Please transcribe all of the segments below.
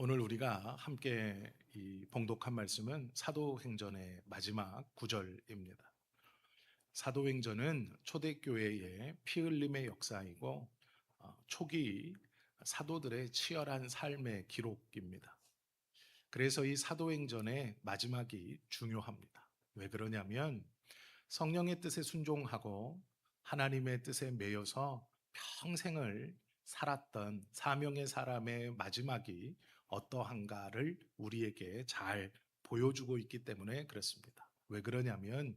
오늘 우리가 함께 봉독한 말씀은 사도행전의 마지막 구절입니다. 사도행전은 초대교회의 피 흘림의 역사이고 초기 사도들의 치열한 삶의 기록입니다. 그래서 이 사도행전의 마지막이 중요합니다. 왜 그러냐면 성령의 뜻에 순종하고 하나님의 뜻에 매여서 평생을 살았던 사명의 사람의 마지막이 어떠한가를 우리에게 잘 보여주고 있기 때문에 그렇습니다. 왜 그러냐면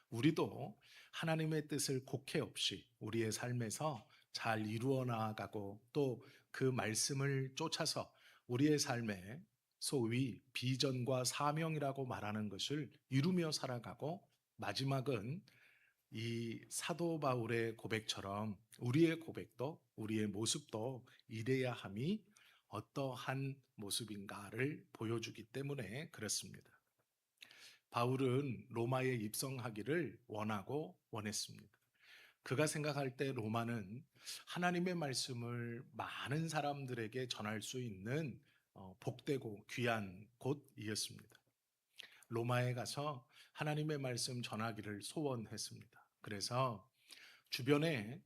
우리도 하나님의 뜻을 곡해 없이 우리의 삶에서 잘 이루어 나아가고 또 그 말씀을 쫓아서 우리의 삶에 소위 비전과 사명이라고 말하는 것을 이루며 살아가고 마지막은 이 사도 바울의 고백처럼 우리의 고백도 우리의 모습도 이래야 함이 어떠한 모습인가를 보여주기 때문에 그렇습니다. 바울은 로마에 입성하기를 원하고 원했습니다. 그가 생각할 때 로마는 하나님의 말씀을 많은 사람들에게 전할 수 있는 복되고 귀한 곳이었습니다. 로마에 가서 하나님의 말씀 전하기를 소원했습니다. 그래서 주변에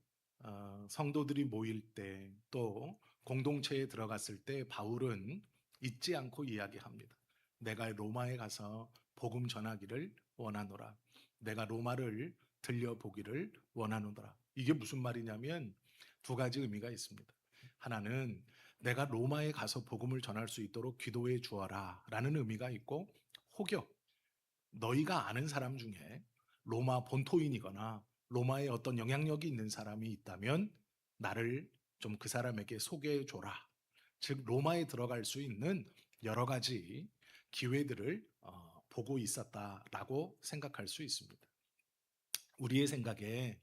성도들이 모일 때 또 공동체에 들어갔을 때 바울은 잊지 않고 이야기합니다. 내가 로마에 가서 복음 전하기를 원하노라. 내가 로마를 들려보기를 원하노라. 이게 무슨 말이냐면 두 가지 의미가 있습니다. 하나는 내가 로마에 가서 복음을 전할 수 있도록 기도해 주어라 라는 의미가 있고, 혹여 너희가 아는 사람 중에 로마 본토인이거나 로마에 어떤 영향력이 있는 사람이 있다면 나를 좀 그 사람에게 소개해 줘라. 즉 로마에 들어갈 수 있는 여러 가지 기회들을 보고 있었다라고 생각할 수 있습니다. 우리의 생각에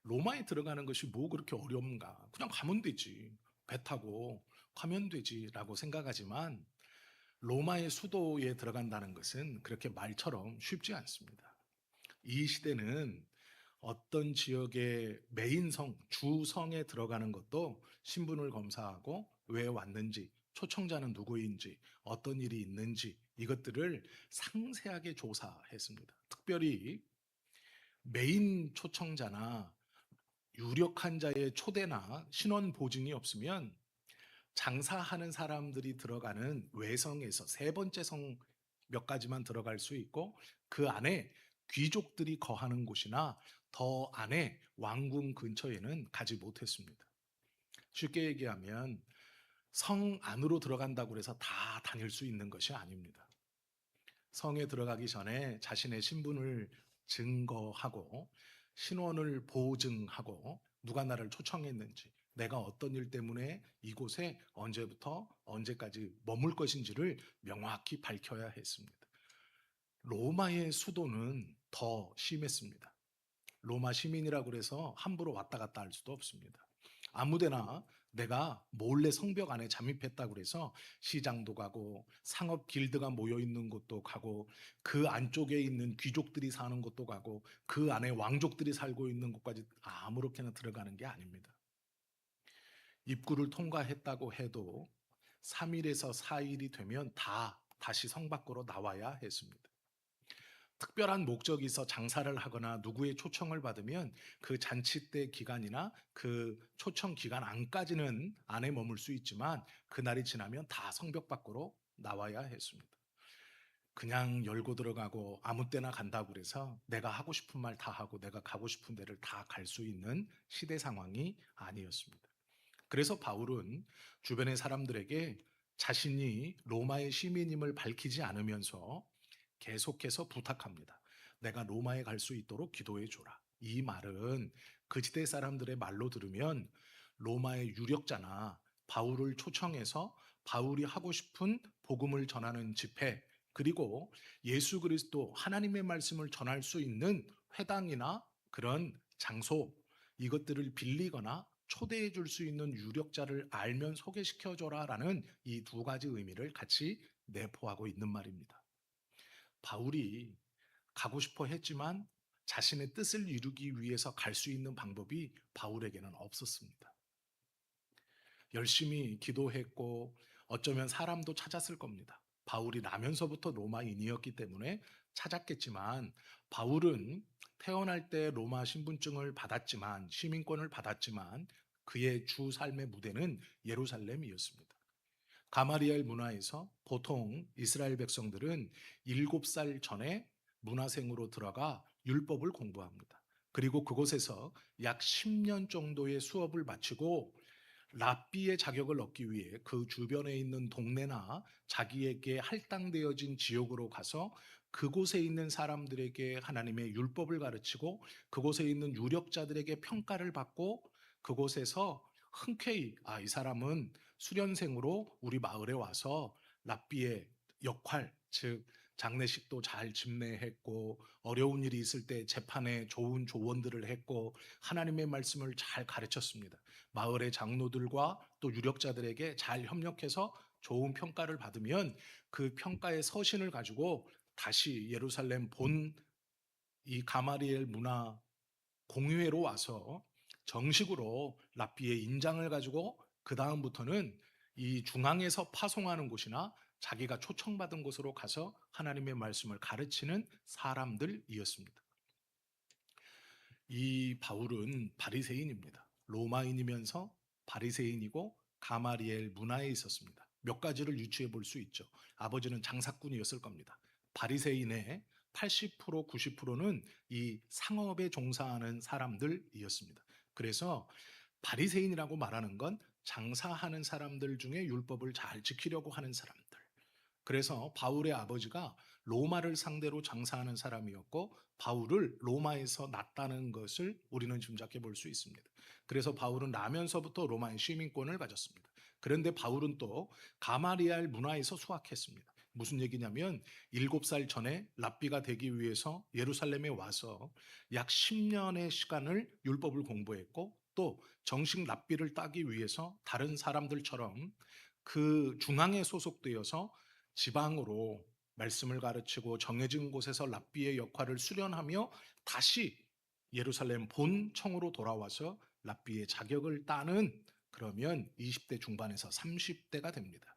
로마에 들어가는 것이 뭐 그렇게 어려운가? 그냥 가면 되지. 배 타고 가면 되지라고 생각하지만 로마의 수도에 들어간다는 것은 그렇게 말처럼 쉽지 않습니다. 이 시대는 어떤 지역의 메인 성, 주성에 들어가는 것도 신분을 검사하고 왜 왔는지, 초청자는 누구인지, 어떤 일이 있는지 이것들을 상세하게 조사했습니다. 특별히 메인 초청자나 유력한 자의 초대나 신원 보증이 없으면 장사하는 사람들이 들어가는 외성에서 세 번째 성 몇 가지만 들어갈 수 있고, 그 안에 귀족들이 거하는 곳이나 더 안에 왕궁 근처에는 가지 못했습니다. 쉽게 얘기하면 성 안으로 들어간다고 해서 다 다닐 수 있는 것이 아닙니다. 성에 들어가기 전에 자신의 신분을 증거하고 신원을 보증하고 누가 나를 초청했는지, 내가 어떤 일 때문에 이곳에 언제부터 언제까지 머물 것인지를 명확히 밝혀야 했습니다. 로마의 수도는 더 심했습니다. 로마 시민이라고 해서 함부로 왔다 갔다 할 수도 없습니다. 아무데나 내가 몰래 성벽 안에 잠입했다고 해서 시장도 가고 상업 길드가 모여 있는 곳도 가고 그 안쪽에 있는 귀족들이 사는 곳도 가고 그 안에 왕족들이 살고 있는 곳까지 아무렇게나 들어가는 게 아닙니다. 입구를 통과했다고 해도 3일에서 4일이 되면 다 다시 성 밖으로 나와야 했습니다. 특별한 목적이 있어 장사를 하거나 누구의 초청을 받으면 그 잔치 때 기간이나 그 초청 기간 안까지는 안에 머물 수 있지만 그날이 지나면 다 성벽 밖으로 나와야 했습니다. 그냥 열고 들어가고 아무 때나 간다고 그래서 내가 하고 싶은 말 다 하고 내가 가고 싶은 데를 다 갈 수 있는 시대 상황이 아니었습니다. 그래서 바울은 주변의 사람들에게 자신이 로마의 시민임을 밝히지 않으면서 계속해서 부탁합니다. 내가 로마에 갈 수 있도록 기도해 줘라. 이 말은 그 시대 사람들의 말로 들으면 로마의 유력자나 바울을 초청해서 바울이 하고 싶은 복음을 전하는 집회, 그리고 예수 그리스도 하나님의 말씀을 전할 수 있는 회당이나 그런 장소, 이것들을 빌리거나 초대해 줄 수 있는 유력자를 알면 소개시켜 줘라라는 이 두 가지 의미를 같이 내포하고 있는 말입니다. 바울이 가고 싶어 했지만 자신의 뜻을 이루기 위해서 갈 수 있는 방법이 바울에게는 없었습니다. 열심히 기도했고 어쩌면 사람도 찾았을 겁니다. 바울이 나면서부터 로마인이었기 때문에 찾았겠지만, 바울은 태어날 때 로마 신분증을 받았지만, 시민권을 받았지만 그의 주 삶의 무대는 예루살렘이었습니다. 가마리엘 문화에서 보통 이스라엘 백성들은 7살 전에 문화생으로 들어가 율법을 공부합니다. 그리고 그곳에서 약 10년 정도의 수업을 마치고 랍비의 자격을 얻기 위해 그 주변에 있는 동네나 자기에게 할당되어진 지역으로 가서 그곳에 있는 사람들에게 하나님의 율법을 가르치고 그곳에 있는 유력자들에게 평가를 받고 그곳에서 흔쾌히 이 사람은 수련생으로 우리 마을에 와서 랍비의 역할, 즉 장례식도 잘 집례했고 어려운 일이 있을 때 재판에 좋은 조언들을 했고 하나님의 말씀을 잘 가르쳤습니다. 마을의 장로들과 또 유력자들에게 잘 협력해서 좋은 평가를 받으면 그 평가의 서신을 가지고 다시 예루살렘 본 이 가마리엘 문화 공회로 와서 정식으로 랍비의 인장을 가지고 그 다음부터는 이 중앙에서 파송하는 곳이나 자기가 초청받은 곳으로 가서 하나님의 말씀을 가르치는 사람들이었습니다. 이 바울은 바리새인입니다. 로마인이면서 바리새인이고 가마리엘 문화에 있었습니다. 몇 가지를 유추해 볼 수 있죠. 아버지는 장사꾼이었을 겁니다. 바리새인의 80% 90%는 이 상업에 종사하는 사람들이었습니다. 그래서 바리새인이라고 말하는 건 장사하는 사람들 중에 율법을 잘 지키려고 하는 사람들. 그래서 바울의 아버지가 로마를 상대로 장사하는 사람이었고 바울을 로마에서 낳았다는 것을 우리는 짐작해 볼 수 있습니다. 그래서 바울은 나면서부터 로마의 시민권을 가졌습니다. 그런데 바울은 또 가마리알 문화에서 수학했습니다. 무슨 얘기냐면 7살 전에 랍비가 되기 위해서 예루살렘에 와서 약 10년의 시간을 율법을 공부했고 또 정식 랍비를 따기 위해서 다른 사람들처럼 그 중앙에 소속되어서 지방으로 말씀을 가르치고 정해진 곳에서 랍비의 역할을 수련하며 다시 예루살렘 본청으로 돌아와서 랍비의 자격을 따는 그러면 20대 중반에서 30대가 됩니다.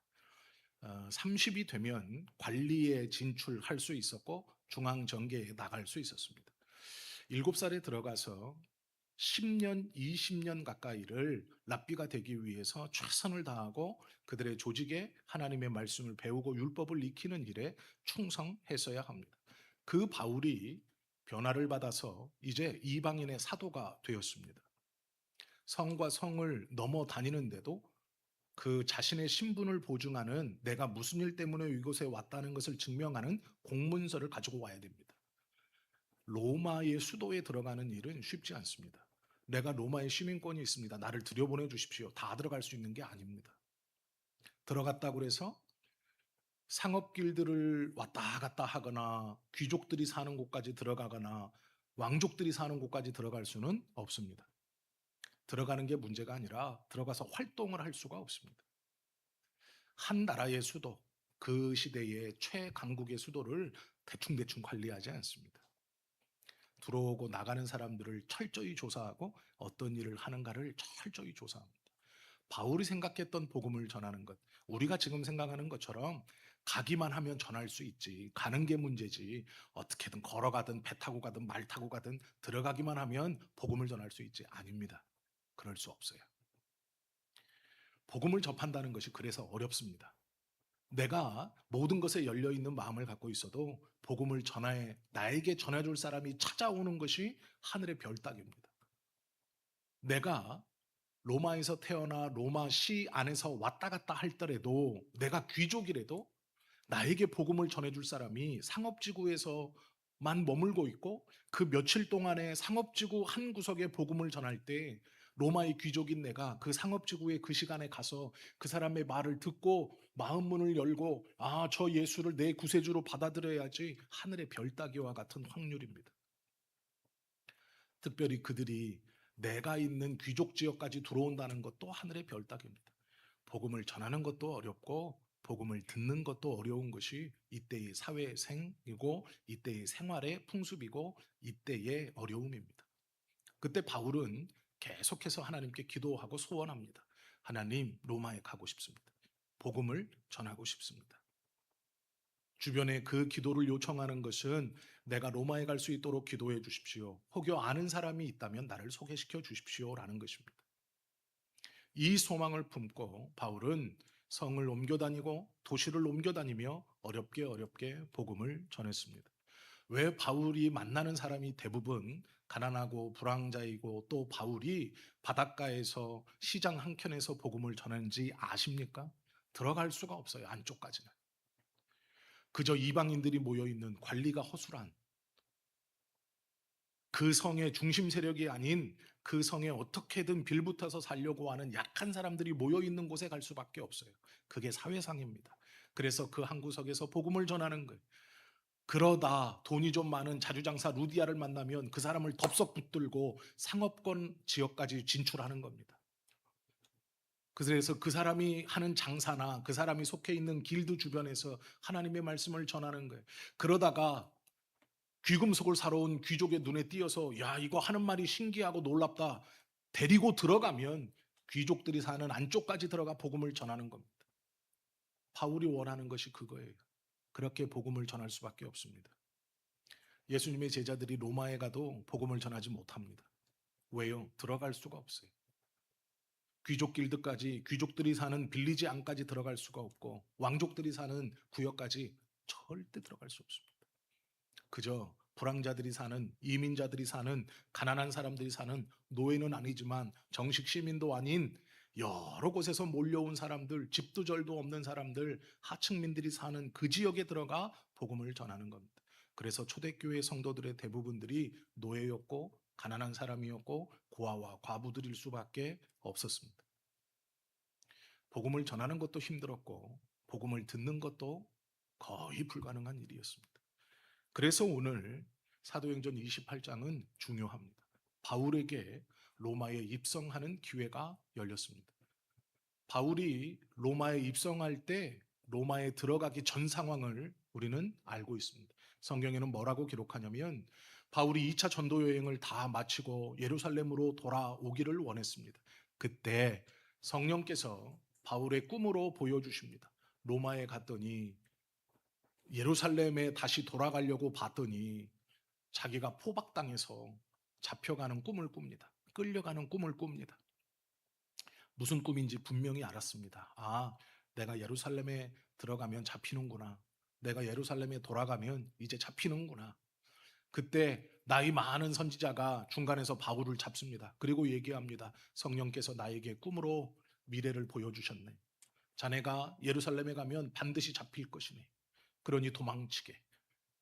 30이 되면 관리에 진출할 수 있었고 중앙정계에 나갈 수 있었습니다. 7살에 들어가서 10년, 20년 가까이를 랍비가 되기 위해서 최선을 다하고 그들의 조직에 하나님의 말씀을 배우고 율법을 익히는 일에 충성했어야 합니다. 그 바울이 변화를 받아서 이제 이방인의 사도가 되었습니다. 성과 성을 넘어 다니는데도 그 자신의 신분을 보증하는 내가 무슨 일 때문에 이곳에 왔다는 것을 증명하는 공문서를 가지고 와야 됩니다. 로마의 수도에 들어가는 일은 쉽지 않습니다. 내가 로마의 시민권이 있습니다. 나를 들여보내 주십시오. 다 들어갈 수 있는 게 아닙니다. 들어갔다고 해서 상업길들을 왔다 갔다 하거나 귀족들이 사는 곳까지 들어가거나 왕족들이 사는 곳까지 들어갈 수는 없습니다. 들어가는 게 문제가 아니라 들어가서 활동을 할 수가 없습니다. 한 나라의 수도, 그 시대의 최강국의 수도를 대충대충 관리하지 않습니다. 들어오고 나가는 사람들을 철저히 조사하고 어떤 일을 하는가를 철저히 조사합니다. 바울이 생각했던 복음을 전하는 것, 우리가 지금 생각하는 것처럼 가기만 하면 전할 수 있지, 가는 게 문제지, 어떻게든 걸어가든 배 타고 가든 말 타고 가든 들어가기만 하면 복음을 전할 수 있지, 아닙니다. 그럴 수 없어요. 복음을 접한다는 것이 그래서 어렵습니다. 내가 모든 것에 열려 있는 마음을 갖고 있어도 복음을 전해 나에게 전해줄 사람이 찾아오는 것이 하늘의 별 따기입니다. 내가 로마에서 태어나 로마시 안에서 왔다 갔다 할더라도 내가 귀족이라도 나에게 복음을 전해줄 사람이 상업지구에서만 머물고 있고 그 며칠 동안에 상업지구 한 구석에 복음을 전할 때 로마의 귀족인 내가 그 상업지구에 그 시간에 가서 그 사람의 말을 듣고 마음 문을 열고 저 예수를 내 구세주로 받아들여야지 하늘의 별 따기와 같은 확률입니다. 특별히 그들이 내가 있는 귀족 지역까지 들어온다는 것도 하늘의 별 따기입니다. 복음을 전하는 것도 어렵고 복음을 듣는 것도 어려운 것이 이때의 사회생이고 이때의 생활의 풍습이고 이때의 어려움입니다. 그때 바울은 계속해서 하나님께 기도하고 소원합니다. 하나님, 로마에 가고 싶습니다. 복음을 전하고 싶습니다. 주변에 그 기도를 요청하는 것은 내가 로마에 갈 수 있도록 기도해 주십시오. 혹여 아는 사람이 있다면 나를 소개시켜 주십시오라는 것입니다. 이 소망을 품고 바울은 성을 옮겨 다니고 도시를 옮겨 다니며 어렵게 복음을 전했습니다. 왜 바울이 만나는 사람이 대부분 가난하고 불황자이고 또 바울이 바닷가에서 시장 한켠에서 복음을 전하는지 아십니까? 들어갈 수가 없어요. 안쪽까지는. 그저 이방인들이 모여 있는 관리가 허술한 그 성의 중심 세력이 아닌 그 성에 어떻게든 빌붙어서 살려고 하는 약한 사람들이 모여 있는 곳에 갈 수밖에 없어요. 그게 사회상입니다. 그래서 그 한 구석에서 복음을 전하는 거예요. 그러다 돈이 좀 많은 자주장사 루디아를 만나면 그 사람을 덥석 붙들고 상업권 지역까지 진출하는 겁니다. 그래서 그 사람이 하는 장사나 그 사람이 속해 있는 길드 주변에서 하나님의 말씀을 전하는 거예요. 그러다가 귀금속을 사러 온 귀족의 눈에 띄어서 야, 이거 하는 말이 신기하고 놀랍다. 데리고 들어가면 귀족들이 사는 안쪽까지 들어가 복음을 전하는 겁니다. 바울이 원하는 것이 그거예요. 그렇게 복음을 전할 수밖에 없습니다. 예수님의 제자들이 로마에 가도 복음을 전하지 못합니다. 왜요? 들어갈 수가 없어요. 귀족 길드까지, 귀족들이 사는 빌리지 안까지 들어갈 수가 없고 왕족들이 사는 구역까지 절대 들어갈 수 없습니다. 그저 불황자들이 사는, 이민자들이 사는, 가난한 사람들이 사는, 노예는 아니지만 정식 시민도 아닌 여러 곳에서 몰려온 사람들, 집도 절도 없는 사람들, 하층민들이 사는 그 지역에 들어가 복음을 전하는 겁니다. 그래서 초대교회 성도들의 대부분들이 노예였고 가난한 사람이었고 고아와 과부들일 수밖에 없었습니다. 복음을 전하는 것도 힘들었고 복음을 듣는 것도 거의 불가능한 일이었습니다. 그래서 오늘 사도행전 28장은 중요합니다. 바울에게 로마에 입성하는 기회가 열렸습니다. 바울이 로마에 입성할 때 로마에 들어가기 전 상황을 우리는 알고 있습니다. 성경에는 뭐라고 기록하냐면 바울이 2차 전도 여행을 다 마치고 예루살렘으로 돌아오기를 원했습니다. 그때 성령께서 바울의 꿈으로 보여주십니다. 로마에 갔더니 예루살렘에 다시 돌아가려고 봤더니 자기가 포박당해서 잡혀가는 꿈을 꿉니다. 끌려가는 꿈을 꿉니다. 무슨 꿈인지 분명히 알았습니다. 아, 내가 예루살렘에 들어가면 잡히는구나. 내가 예루살렘에 돌아가면 이제 잡히는구나. 그때 나이 많은 선지자가 중간에서 바울을 잡습니다. 그리고 얘기합니다. 성령께서 나에게 꿈으로 미래를 보여주셨네. 자네가 예루살렘에 가면 반드시 잡힐 것이네. 그러니 도망치게.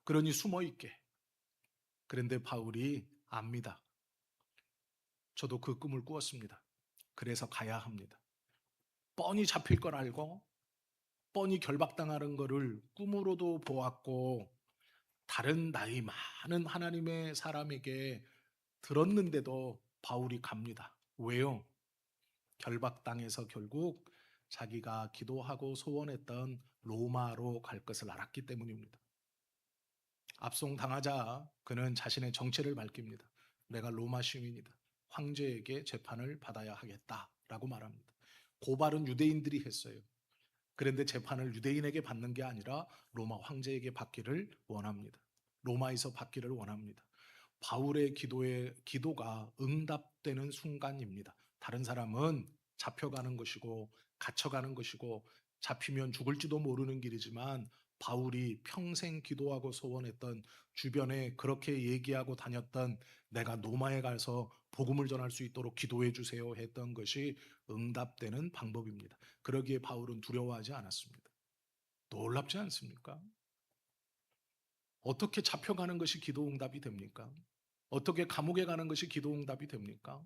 그러니 숨어있게. 그런데 바울이 압니다. 저도 그 꿈을 꾸었습니다. 그래서 가야 합니다. 뻔히 잡힐 걸 알고 뻔히 결박당하는 것을 꿈으로도 보았고 다른 나이 많은 하나님의 사람에게 들었는데도 바울이 갑니다. 왜요? 결박당해서 결국 자기가 기도하고 소원했던 로마로 갈 것을 알았기 때문입니다. 압송당하자 그는 자신의 정체를 밝힙니다. 내가 로마 시민이다. 황제에게 재판을 받아야 하겠다라고 말합니다. 고발은 유대인들이 했어요. 그런데 재판을 유대인에게 받는 게 아니라 로마 황제에게 받기를 원합니다. 로마에서 받기를 원합니다. 바울의 기도가 응답되는 순간입니다. 다른 사람은 잡혀가는 것이고 갇혀가는 것이고 잡히면 죽을지도 모르는 길이지만 바울이 평생 기도하고 소원했던 주변에 그렇게 얘기하고 다녔던 내가 로마에 가서 복음을 전할 수 있도록 기도해 주세요 했던 것이 응답되는 방법입니다. 그러기에 바울은 두려워하지 않았습니다. 놀랍지 않습니까? 어떻게 잡혀가는 것이 기도 응답이 됩니까? 어떻게 감옥에 가는 것이 기도 응답이 됩니까?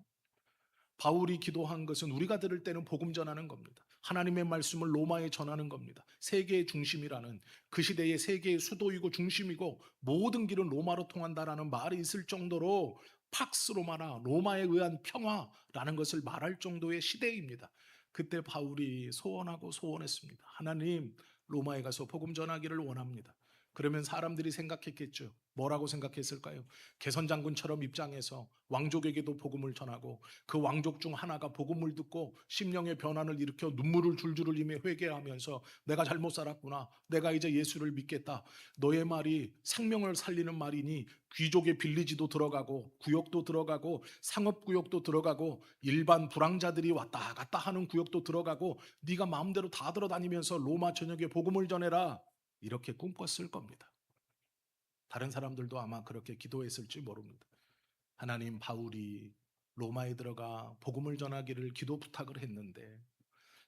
바울이 기도한 것은 우리가 들을 때는 복음 전하는 겁니다. 하나님의 말씀을 로마에 전하는 겁니다. 세계의 중심이라는 그 시대의 세계의 수도이고 중심이고 모든 길은 로마로 통한다라는 말이 있을 정도로 팍스 로마나 로마에 의한 평화라는 것을 말할 정도의 시대입니다. 그때 바울이 소원하고 소원했습니다. 하나님, 로마에 가서 복음 전하기를 원합니다. 그러면 사람들이 생각했겠죠. 뭐라고 생각했을까요? 개선 장군처럼 입장해서 왕족에게도 복음을 전하고 그 왕족 중 하나가 복음을 듣고 심령의 변화를 일으켜 눈물을 줄줄 흘리며 회개하면서 내가 잘못 살았구나. 내가 이제 예수를 믿겠다. 너의 말이 생명을 살리는 말이니 귀족의 빌리지도 들어가고 구역도 들어가고 상업구역도 들어가고 일반 불황자들이 왔다 갔다 하는 구역도 들어가고 네가 마음대로 다 들어다니면서 로마 전역에 복음을 전해라. 이렇게 꿈꿨을 겁니다. 다른 사람들도 아마 그렇게 기도했을지 모릅니다. 하나님, 바울이 로마에 들어가 복음을 전하기를 기도 부탁을 했는데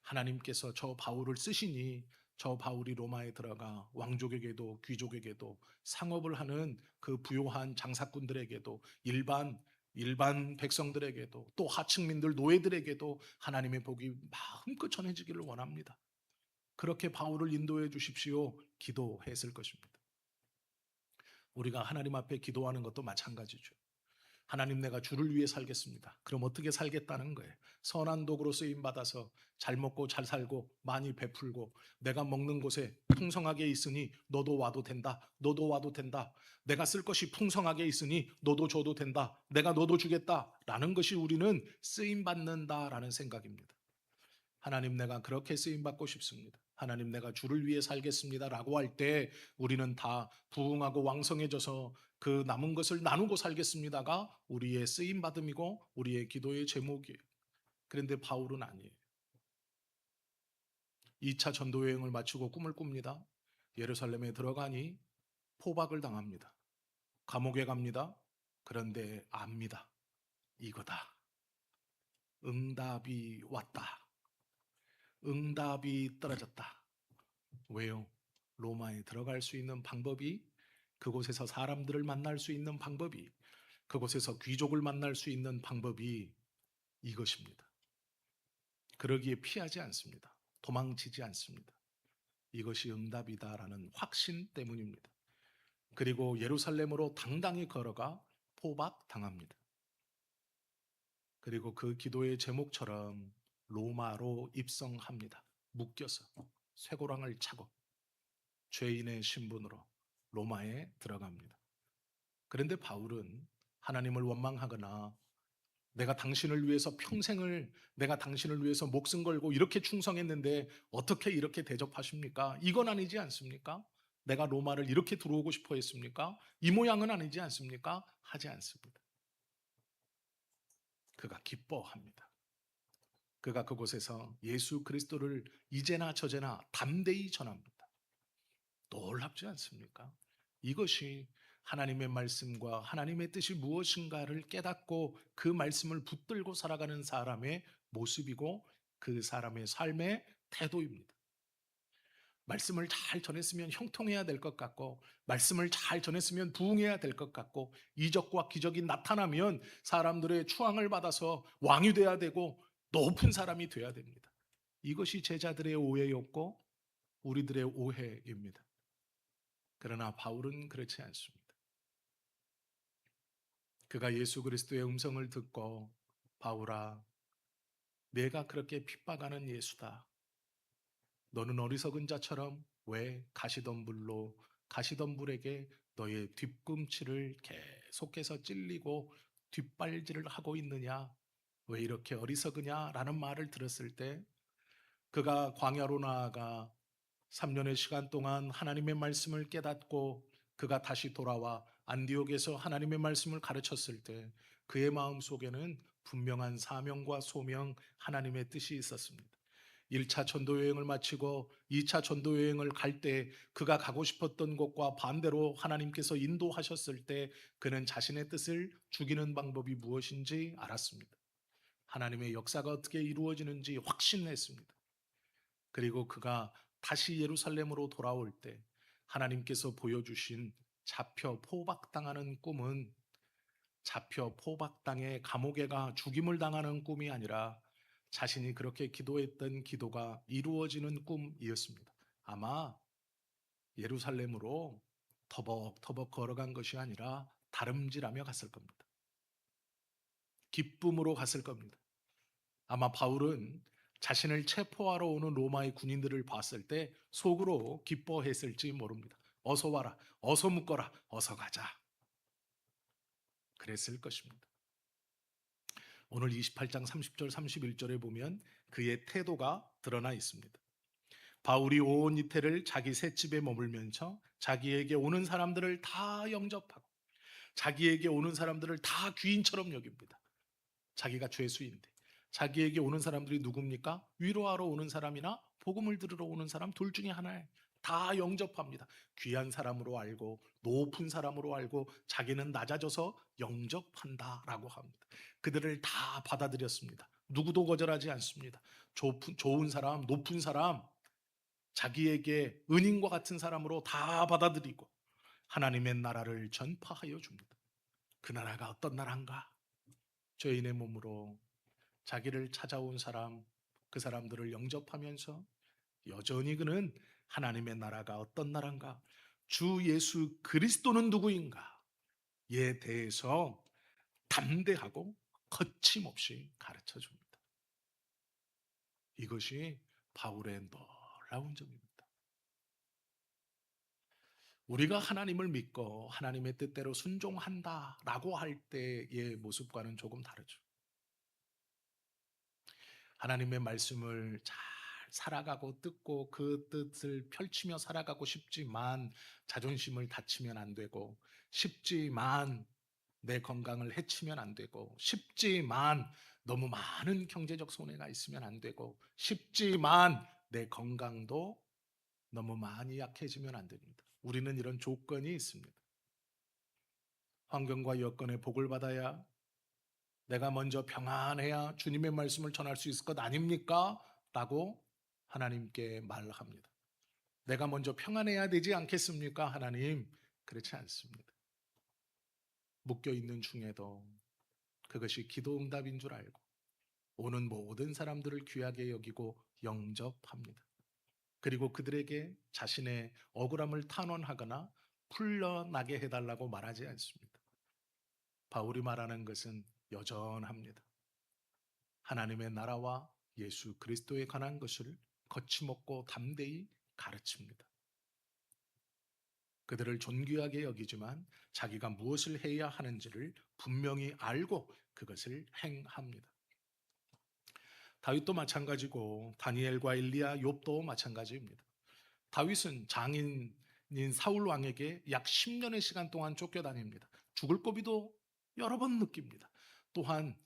하나님께서 저 바울을 쓰시니 저 바울이 로마에 들어가 왕족에게도 귀족에게도 상업을 하는 그 부요한 장사꾼들에게도 일반 백성들에게도 또 하층민들 노예들에게도 하나님의 복이 마음껏 전해지기를 원합니다. 그렇게 바울을 인도해 주십시오. 기도했을 것입니다. 우리가 하나님 앞에 기도하는 것도 마찬가지죠. 하나님, 내가 주를 위해 살겠습니다. 그럼 어떻게 살겠다는 거예요? 선한 도구로 쓰임 받아서 잘 먹고 잘 살고 많이 베풀고 내가 먹는 곳에 풍성하게 있으니 너도 와도 된다. 너도 와도 된다. 내가 쓸 것이 풍성하게 있으니 너도 줘도 된다. 내가 너도 주겠다라는 것이 우리는 쓰임 받는다라는 생각입니다. 하나님, 내가 그렇게 쓰임 받고 싶습니다. 하나님, 내가 주를 위해 살겠습니다 라고 할 때 우리는 다 부흥하고 왕성해져서 그 남은 것을 나누고 살겠습니다가 우리의 쓰임 받음이고 우리의 기도의 제목이에요. 그런데 바울은 아니에요. 2차 전도 여행을 마치고 꿈을 꿉니다. 예루살렘에 들어가니 포박을 당합니다. 감옥에 갑니다. 그런데 압니다. 이거다. 응답이 왔다. 응답이 떨어졌다. 왜요? 로마에 들어갈 수 있는 방법이, 그곳에서 사람들을 만날 수 있는 방법이, 그곳에서 귀족을 만날 수 있는 방법이 이것입니다. 그러기에 피하지 않습니다. 도망치지 않습니다. 이것이 응답이다라는 확신 때문입니다. 그리고 예루살렘으로 당당히 걸어가 포박당합니다. 그리고 그 기도의 제목처럼 로마로 입성합니다. 묶여서 쇠고랑을 차고 죄인의 신분으로 로마에 들어갑니다. 그런데 바울은 하나님을 원망하거나 내가 당신을 위해서 목숨 걸고 이렇게 충성했는데 어떻게 이렇게 대접하십니까? 이건 아니지 않습니까? 내가 로마를 이렇게 들어오고 싶어 했습니까? 이 모양은 아니지 않습니까? 하지 않습니다. 그가 기뻐합니다. 그가 그곳에서 예수 그리스도를 이제나 저제나 담대히 전합니다. 놀랍지 않습니까? 이것이 하나님의 말씀과 하나님의 뜻이 무엇인가를 깨닫고 그 말씀을 붙들고 살아가는 사람의 모습이고 그 사람의 삶의 태도입니다. 말씀을 잘 전했으면 형통해야 될 것 같고 말씀을 잘 전했으면 부흥해야 될 것 같고 이적과 기적이 나타나면 사람들의 추앙을 받아서 왕이 돼야 되고 높은 사람이 돼야 됩니다. 이것이 제자들의 오해였고 우리들의 오해입니다. 그러나 바울은 그렇지 않습니다. 그가 예수 그리스도의 음성을 듣고 바울아, 내가 그렇게 핍박하는 예수다. 너는 어리석은 자처럼 왜 가시던 불에게 너의 뒤꿈치를 계속해서 찔리고 뒷발질을 하고 있느냐? 왜 이렇게 어리석으냐? 라는 말을 들었을 때 그가 광야로 나아가 3년의 시간 동안 하나님의 말씀을 깨닫고 그가 다시 돌아와 안디옥에서 하나님의 말씀을 가르쳤을 때 그의 마음 속에는 분명한 사명과 소명, 하나님의 뜻이 있었습니다. 1차 전도 여행을 마치고 2차 전도 여행을 갈 때 그가 가고 싶었던 곳과 반대로 하나님께서 인도하셨을 때 그는 자신의 뜻을 죽이는 방법이 무엇인지 알았습니다. 하나님의 역사가 어떻게 이루어지는지 확신했습니다. 그리고 그가 다시 예루살렘으로 돌아올 때 하나님께서 보여주신 잡혀 포박당하는 꿈은 잡혀 포박당해 감옥에 가 죽임을 당하는 꿈이 아니라 자신이 그렇게 기도했던 기도가 이루어지는 꿈이었습니다. 아마 예루살렘으로 터벅터벅 걸어간 것이 아니라 다름질하며 갔을 겁니다. 기쁨으로 갔을 겁니다. 아마 바울은 자신을 체포하러 오는 로마의 군인들을 봤을 때 속으로 기뻐했을지 모릅니다. 어서 와라, 어서 묶어라, 어서 가자. 그랬을 것입니다. 오늘 28장 30절 31절에 보면 그의 태도가 드러나 있습니다. 바울이 온 이태를 자기 셋집에 머물면서 자기에게 오는 사람들을 다 영접하고 자기에게 오는 사람들을 다 귀인처럼 여깁니다. 자기가 죄수인데 자기에게 오는 사람들이 누굽니까? 위로하러 오는 사람이나 복음을 들으러 오는 사람 둘 중에 하나에 다 영접합니다. 귀한 사람으로 알고 높은 사람으로 알고 자기는 낮아져서 영접한다라고 합니다. 그들을 다 받아들였습니다. 누구도 거절하지 않습니다. 좋은 사람, 높은 사람, 자기에게 은인과 같은 사람으로 다 받아들이고 하나님의 나라를 전파하여 줍니다. 그 나라가 어떤 나라인가? 죄인의 몸으로 자기를 찾아온 사람, 그 사람들을 영접하면서 여전히 그는 하나님의 나라가 어떤 나라인가? 주 예수 그리스도는 누구인가?에 대해서 담대하고 거침없이 가르쳐 줍니다. 이것이 바울의 놀라운 점입니다. 우리가 하나님을 믿고 하나님의 뜻대로 순종한다라고 할 때의 모습과는 조금 다르죠. 하나님의 말씀을 잘 살아가고 듣고 그 뜻을 펼치며 살아가고 싶지만 자존심을 다치면 안 되고 쉽지만 내 건강을 해치면 안 되고 쉽지만 너무 많은 경제적 손해가 있으면 안 되고 쉽지만 내 건강도 너무 많이 약해지면 안 됩니다. 우리는 이런 조건이 있습니다. 환경과 여건에 복을 받아야 내가 먼저 평안해야 주님의 말씀을 전할 수 있을 것 아닙니까? 라고 하나님께 말합니다. 내가 먼저 평안해야 되지 않겠습니까? 하나님, 그렇지 않습니다. 묶여 있는 중에도 그것이 기도 응답인 줄 알고 오는 모든 사람들을 귀하게 여기고 영접합니다. 그리고 그들에게 자신의 억울함을 탄원하거나 풀려나게 해달라고 말하지 않습니다. 바울이 말하는 것은 여전합니다. 하나님의 나라와 예수 그리스도에 관한 것을 거침없고 담대히 가르칩니다. 그들을 존귀하게 여기지만 자기가 무엇을 해야 하는지를 분명히 알고 그것을 행합니다. 다윗도 마찬가지고 다니엘과 엘리야, 욥도 마찬가지입니다. 다윗은 장인인 사울 왕에게 약 10년의 시간 동안 쫓겨다닙니다. 죽을 고비도 여러 번 느낍니다. 또한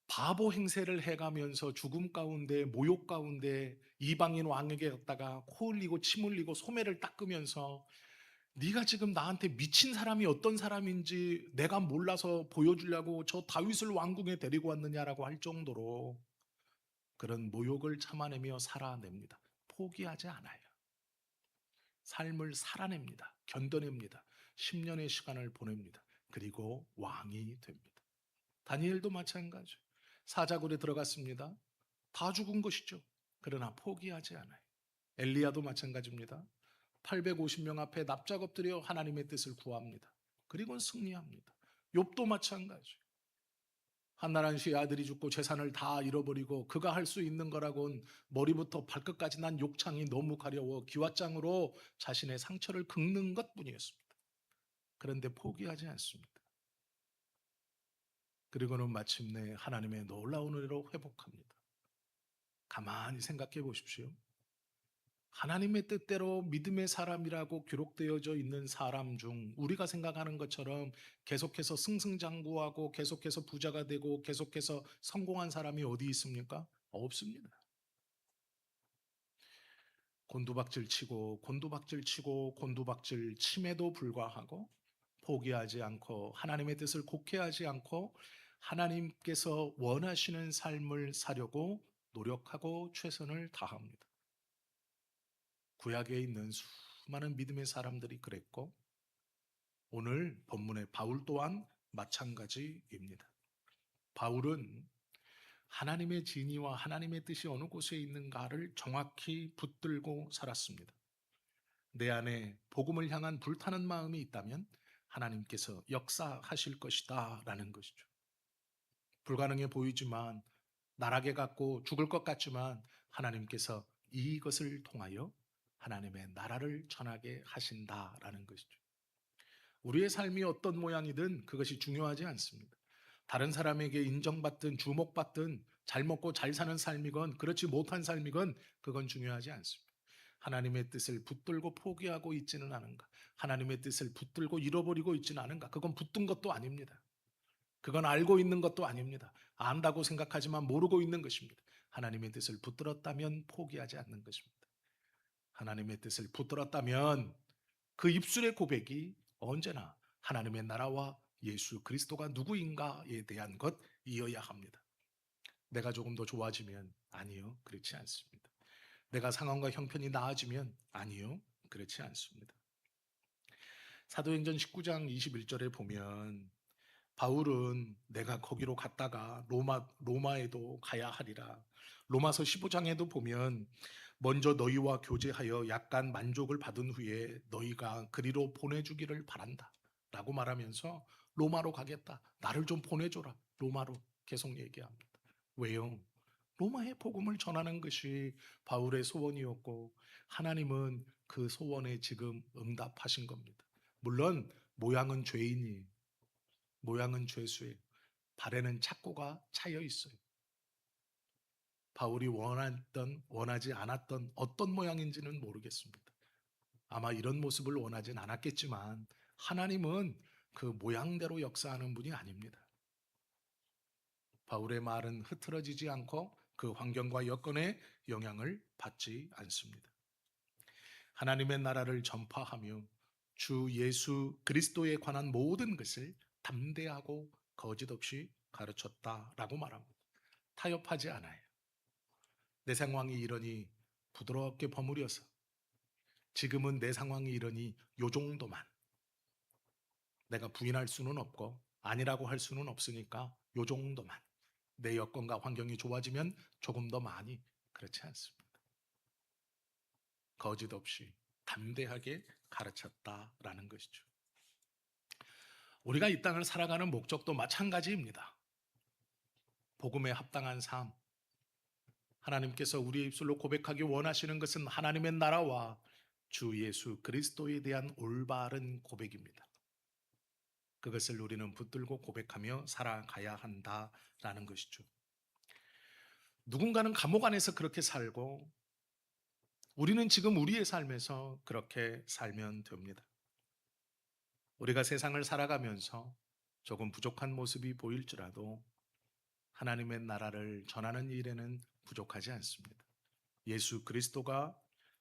바보 행세를 해가면서 죽음 가운데 모욕 가운데 이방인 왕에게 갔다가 코 흘리고 침 흘리고 소매를 닦으면서 네가 지금 나한테 미친 사람이 어떤 사람인지 내가 몰라서 보여주려고 저 다윗을 왕궁에 데리고 왔느냐라고 할 정도로 그런 모욕을 참아내며 살아냅니다. 포기하지 않아요. 삶을 살아냅니다. 견뎌냅니다. 10년의 시간을 보냅니다. 그리고 왕이 됩니다. 다니엘도 마찬가지. 사자굴에 들어갔습니다. 다 죽은 것이죠. 그러나 포기하지 않아요. 엘리야도 마찬가지입니다. 850명 앞에 납작 엎드려 하나님의 뜻을 구합니다. 그리고는 승리합니다. 욥도 마찬가지. 한나란 씨의 아들이 죽고 재산을 다 잃어버리고 그가 할 수 있는 거라곤 머리부터 발끝까지 난 욕창이 너무 가려워 기왓장으로 자신의 상처를 긁는 것뿐이었습니다. 그런데 포기하지 않습니다. 그리고는 마침내 하나님의 놀라운 은혜로 회복합니다. 가만히 생각해 보십시오. 하나님의 뜻대로 믿음의 사람이라고 기록되어져 있는 사람 중 우리가 생각하는 것처럼 계속해서 승승장구하고 계속해서 부자가 되고 계속해서 성공한 사람이 어디 있습니까? 없습니다. 곤두박질 치고 곤두박질 치고 곤두박질 침에도 불구하고 포기하지 않고 하나님의 뜻을 곡해하지 않고 하나님께서 원하시는 삶을 사려고 노력하고 최선을 다합니다. 구약에 있는 수많은 믿음의 사람들이 그랬고 오늘 본문의 바울 또한 마찬가지입니다. 바울은 하나님의 진의와 하나님의 뜻이 어느 곳에 있는가를 정확히 붙들고 살았습니다. 내 안에 복음을 향한 불타는 마음이 있다면 하나님께서 역사하실 것이다 라는 것이죠. 불가능해 보이지만 나락에 갔고 죽을 것 같지만 하나님께서 이것을 통하여 하나님의 나라를 전하게 하신다라는 것이죠. 우리의 삶이 어떤 모양이든 그것이 중요하지 않습니다. 다른 사람에게 인정받든 주목받든 잘 먹고 잘 사는 삶이건 그렇지 못한 삶이건 그건 중요하지 않습니다. 하나님의 뜻을 붙들고 포기하고 있지는 않은가? 하나님의 뜻을 붙들고 잃어버리고 있지는 않은가? 그건 붙든 것도 아닙니다. 그건 알고 있는 것도 아닙니다. 안다고 생각하지만 모르고 있는 것입니다. 하나님의 뜻을 붙들었다면 포기하지 않는 것입니다. 하나님의 뜻을 붙들었다면 그 입술의 고백이 언제나 하나님의 나라와 예수 그리스도가 누구인가에 대한 것이어야 합니다. 내가 조금 더 좋아지면 아니요, 그렇지 않습니다. 내가 상황과 형편이 나아지면 아니요, 그렇지 않습니다. 사도행전 19장 21절에 보면 바울은 내가 거기로 갔다가 로마에도 가야 하리라. 로마서 15장에도 보면 먼저 너희와 교제하여 약간 만족을 받은 후에 너희가 그리로 보내주기를 바란다 라고 말하면서 로마로 가겠다. 나를 좀 보내줘라. 로마로 계속 얘기합니다. 왜요? 로마의 복음을 전하는 것이 바울의 소원이었고 하나님은 그 소원에 지금 응답하신 겁니다. 물론 모양은 죄인이에요. 모양은 죄수예요. 발에는 착고가 차여 있어요. 바울이 원하지 않았던 어떤 모양인지는 모르겠습니다. 아마 이런 모습을 원하진 않았겠지만 하나님은 그 모양대로 역사하는 분이 아닙니다. 바울의 말은 흐트러지지 않고 그 환경과 여건에 영향을 받지 않습니다. 하나님의 나라를 전파하며 주 예수 그리스도에 관한 모든 것을 담대하고 거짓 없이 가르쳤다라고 말합니다. 타협하지 않아요. 내 상황이 이러니 부드럽게 버무려서 지금은 내 상황이 이러니 요 정도만 내가 부인할 수는 없고 아니라고 할 수는 없으니까 요 정도만 내 여건과 환경이 좋아지면 조금 더 많이 그렇지 않습니다. 거짓 없이 담대하게 가르쳤다라는 것이죠. 우리가 이 땅을 살아가는 목적도 마찬가지입니다. 복음에 합당한 삶, 하나님께서 우리의 입술로 고백하기 원하시는 것은 하나님의 나라와 주 예수 그리스도에 대한 올바른 고백입니다. 그것을 우리는 붙들고 고백하며 살아가야 한다라는 것이죠. 누군가는 감옥 안에서 그렇게 살고 우리는 지금 우리의 삶에서 그렇게 살면 됩니다. 우리가 세상을 살아가면서 조금 부족한 모습이 보일지라도 하나님의 나라를 전하는 일에는 부족하지 않습니다. 예수 그리스도가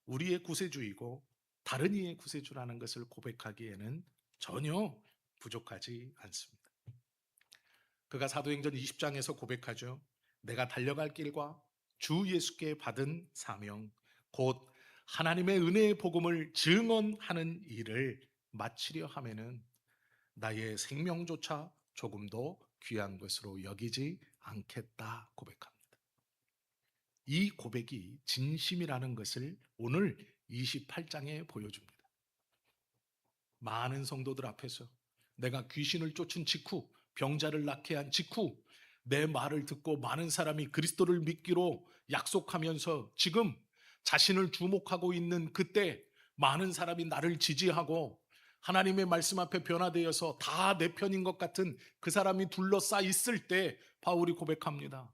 우리의 구세주이고 다른 이의 구세주라는 것을 고백하기에는 전혀 부족하지 않습니다. 그가 사도행전 20장에서 고백하죠. 내가 달려갈 길과 주 예수께 받은 사명, 곧 하나님의 은혜의 복음을 증언하는 일을 마치려 하면은 나의 생명조차 조금도 귀한 것으로 여기지 않겠다 고백합니다. 이 고백이 진심이라는 것을 오늘 28장에 보여줍니다. 많은 성도들 앞에서 내가 귀신을 쫓은 직후, 병자를 낫게 한 직후, 내 말을 듣고 많은 사람이 그리스도를 믿기로 약속하면서 지금 자신을 주목하고 있는 그때 많은 사람이 나를 지지하고 하나님의 말씀 앞에 변화되어서 다 내 편인 것 같은 그 사람이 둘러싸 있을 때 바울이 고백합니다.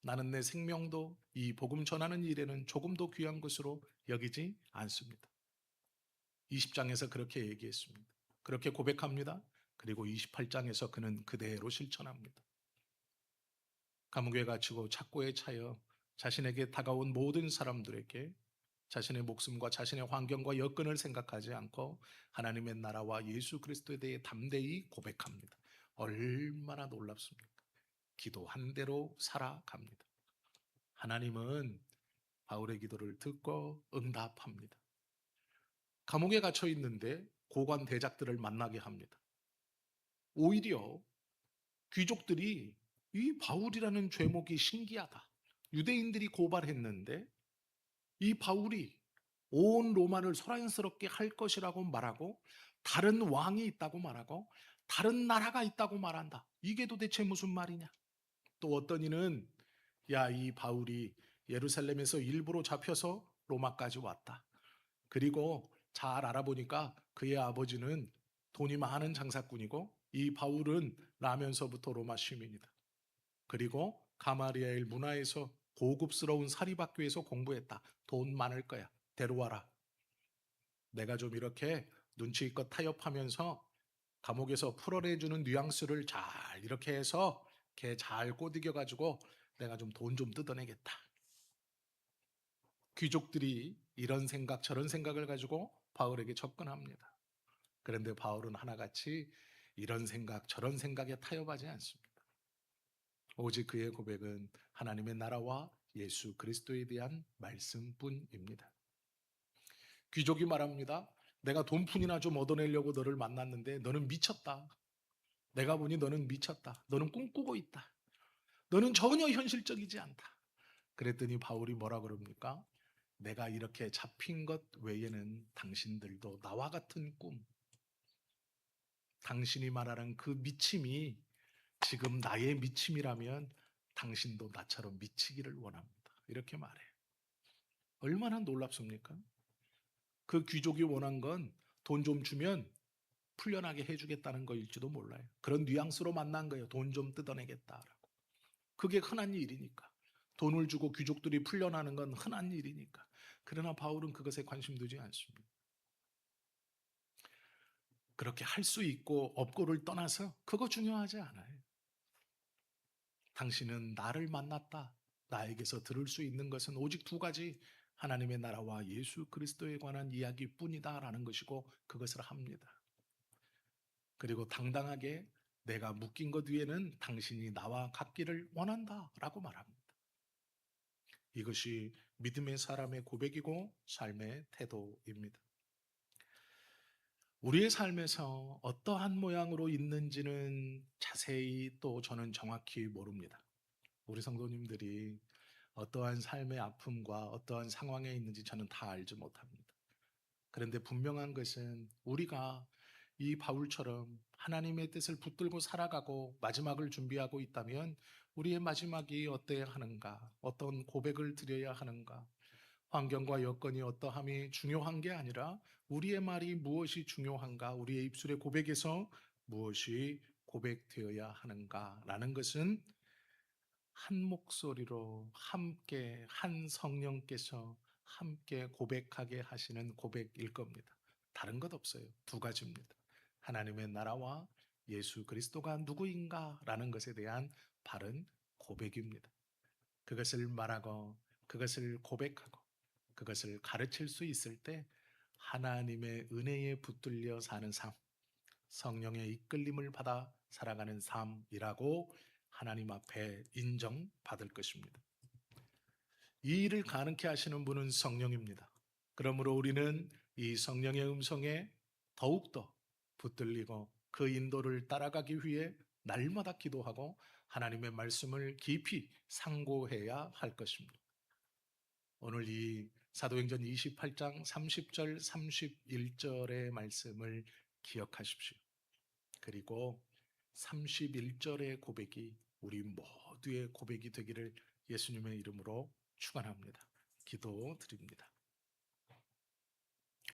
나는 내 생명도 이 복음 전하는 일에는 조금도 귀한 것으로 여기지 않습니다. 20장에서 그렇게 얘기했습니다. 그렇게 고백합니다. 그리고 28장에서 그는 그대로 실천합니다. 감옥에 갇히고 착고에 차여 자신에게 다가온 모든 사람들에게 자신의 목숨과 자신의 환경과 여건을 생각하지 않고 하나님의 나라와 예수 그리스도에 대해 담대히 고백합니다. 얼마나 놀랍습니까? 기도한 대로 살아갑니다. 하나님은 바울의 기도를 듣고 응답합니다. 감옥에 갇혀 있는데 고관 대작들을 만나게 합니다. 오히려 귀족들이 이 바울이라는 죄목이 신기하다. 유대인들이 고발했는데 이 바울이 온 로마를 소란스럽게 할 것이라고 말하고 다른 왕이 있다고 말하고 다른 나라가 있다고 말한다. 이게 도대체 무슨 말이냐? 또 어떤 이는 야, 이 바울이 예루살렘에서 일부러 잡혀서 로마까지 왔다. 그리고 잘 알아보니까 그의 아버지는 돈이 많은 장사꾼이고 이 바울은 나면서부터 로마 시민이다. 그리고 가마리엘 문화에서 고급스러운 사립학교에서 공부했다. 돈 많을 거야. 데려와라. 내가 좀 이렇게 눈치껏 타협하면서 감옥에서 풀어내주는 뉘앙스를 잘 이렇게 해서 걔 잘 꼬드겨 가지고 내가 좀 돈 좀 뜯어내겠다. 귀족들이 이런 생각 저런 생각을 가지고 바울에게 접근합니다. 그런데 바울은 하나같이 이런 생각 저런 생각에 타협하지 않습니다. 오직 그의 고백은 하나님의 나라와 예수 그리스도에 대한 말씀뿐입니다. 귀족이 말합니다. 내가 돈푼이나 좀 얻어내려고 너를 만났는데 너는 미쳤다. 내가 보니 너는 미쳤다. 너는 꿈꾸고 있다. 너는 전혀 현실적이지 않다. 그랬더니 바울이 뭐라 그럽니까? 내가 이렇게 잡힌 것 외에는 당신들도 나와 같은 꿈, 당신이 말하는 그 미침이 지금 나의 미침이라면 당신도 나처럼 미치기를 원합니다. 이렇게 말해요. 얼마나 놀랍습니까? 그 귀족이 원한 건 돈 좀 주면 풀려나게 해주겠다는 거일지도 몰라요. 그런 뉘앙스로 만난 거예요. 돈 좀 뜯어내겠다라고. 그게 흔한 일이니까. 돈을 주고 귀족들이 풀려나는 건 흔한 일이니까. 그러나 바울은 그것에 관심 두지 않습니다. 그렇게 할 수 있고 없고를 떠나서 그거 중요하지 않아요. 당신은 나를 만났다. 나에게서 들을 수 있는 것은 오직 두 가지. 하나님의 나라와 예수 그리스도에 관한 이야기뿐이다라는 것이고 그것을 합니다. 그리고 당당하게 내가 묶인 것 위에는 당신이 나와 같기를 원한다라고 말합니다. 이것이 믿음의 사람의 고백이고 삶의 태도입니다. 우리의 삶에서 어떠한 모양으로 있는지는 자세히 또 저는 정확히 모릅니다. 우리 성도님들이 어떠한 삶의 아픔과 어떠한 상황에 있는지 저는 다 알지 못합니다. 그런데 분명한 것은 우리가 이 바울처럼 하나님의 뜻을 붙들고 살아가고 마지막을 준비하고 있다면 우리의 마지막이 어때야 하는가, 어떤 고백을 드려야 하는가, 환경과 여건이 어떠함이 중요한 게 아니라 우리의 말이 무엇이 중요한가, 우리의 입술의 고백에서 무엇이 고백되어야 하는가라는 것은 한 목소리로 함께 한 성령께서 함께 고백하게 하시는 고백일 겁니다. 다른 것 없어요. 두 가지입니다. 하나님의 나라와 예수 그리스도가 누구인가 라는 것에 대한 바른 고백입니다. 그것을 말하고 그것을 고백하고 그것을 가르칠 수 있을 때 하나님의 은혜에 붙들려 사는 삶, 성령의 이끌림을 받아 살아가는 삶이라고 하나님 앞에 인정받을 것입니다. 이 일을 가능케 하시는 분은 성령입니다. 그러므로 우리는 이 성령의 음성에 더욱더 붙들리고 그 인도를 따라가기 위해 날마다 기도하고 하나님의 말씀을 깊이 상고해야 할 것입니다. 오늘 이 사도행전 28장 30절 31절의 말씀을 기억하십시오. 그리고 31절의 고백이 우리 모두의 고백이 되기를 예수님의 이름으로 축원합니다. 기도드립니다.